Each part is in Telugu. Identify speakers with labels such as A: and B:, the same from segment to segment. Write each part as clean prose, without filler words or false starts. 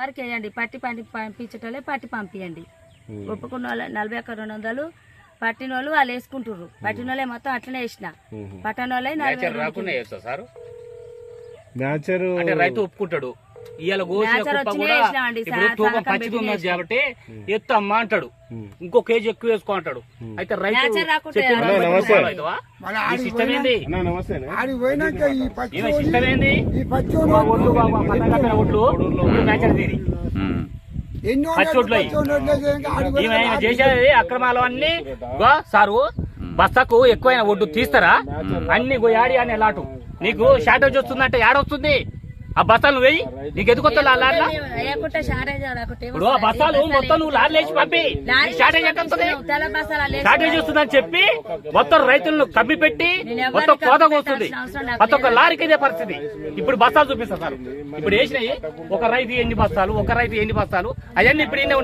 A: వారికి వేయండి, పట్టి పంపించేటోళ్ళే పట్టి పంపియండి. ఒప్పుకున్న వాళ్ళు 41,200 పట్టిన వాళ్ళు వాళ్ళు వేసుకుంటారు. పట్టిన వాళ్ళే మొత్తం అట్లనే వేసిన, పట్టణ వాళ్ళే
B: రైతు ఒప్పుకుంటాడు. ఇవాళ తూకం పచ్చిది ఉన్నది కాబట్టి ఎత్తు అమ్మ అంటాడు, ఇంకో కేజీ ఎక్కువ వేసుకో అంటాడు. అయితే రైతు సిస్టమ్ ఏంది? సిస్టమ్ ఏంది? ఒడ్లు మ్యాచర్ తీరి పచ్చోట్లు చేసేది అక్రమాలు అన్ని. సారు బస్తాకు ఎక్కువైన ఒడ్డు తీస్తారా? అన్ని యాడి అనే లాటు నీకు షార్టేజ్ వస్తుందంటే యాడొస్తుంది? ఆ బస్తాలు వెయ్యి, నీకు ఎందుకు ఇప్పుడు ఆ బస్తాలు మొత్తం నువ్వు లారీ వేసి పంపి షార్టేజ్ షార్టేజ్ వస్తుందని చెప్పి మొత్తం రైతులను కమ్మి పెట్టి మొత్తం కోతకు వస్తుంది. ప్రతి ఒక్క లారీకి ఇదే పరిస్థితి. ఇప్పుడు బస్తాలు చూపిస్తా సార్, ఇప్పుడు వేసినాయి ఒక రైతు ఎన్ని బస్తాలు, ఒక రైతు ఎన్ని బస్తాలు, అవన్నీ ఇప్పుడు ఈయనే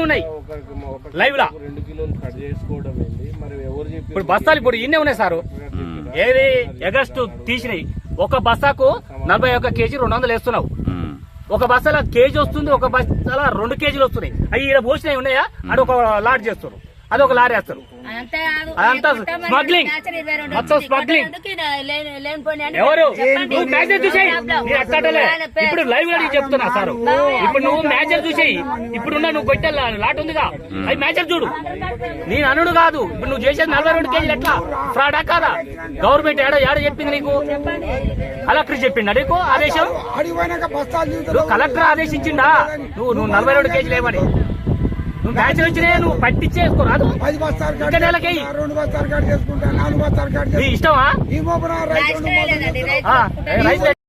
B: ఉన్నాయి లైవ్ లా. ఇప్పుడు బస్తాలు ఇప్పుడు ఈయనే ఉన్నాయి సారు. ఏది ఆగస్టు తీసినాయి ఒక బస్తాకు 41 కేజీ 200 వేస్తున్నావు. ఒక బస్తాల కేజీ వస్తుంది, ఒక బస్తాల 2 కేజీలు వస్తున్నాయి. అవి ఇక్కడ పోసినవి ఉన్నాయా? అది ఒక లారీ చేస్తారు, అదొక లారీ వేస్తారు. అదంతా స్మగ్లింగ్, మొత్తం స్మగ్లింగ్. ఎవరు నువ్వు మ్యాచర్ చూసేయి, ఇప్పుడు లైవ్ గా చెప్తున్నా సార్. ఇప్పుడు నువ్వు మ్యాచర్ చూసేయి, ఇప్పుడున్న నువ్వు కొట్టే లాట్ ఉందిగా, అది మ్యాచర్ చూడు. నేను అనుడు కాదు, ఇప్పుడు నువ్వు చేసేది 42 కేజీలు ఎట్లా ఫ్రాడా కాదా? గవర్నమెంట్ ఏడ చెప్పింది నీకు? కలెక్టర్ చెప్పిండా నీకు ఆదేశం? కలెక్టర్ ఆదేశించిండా నువ్వు 42 కేజీలు ఏమని? నువ్వు మ్యాచ్ వచ్చినా నువ్వు పట్టించేసుకోరాదు. ఇష్టమా?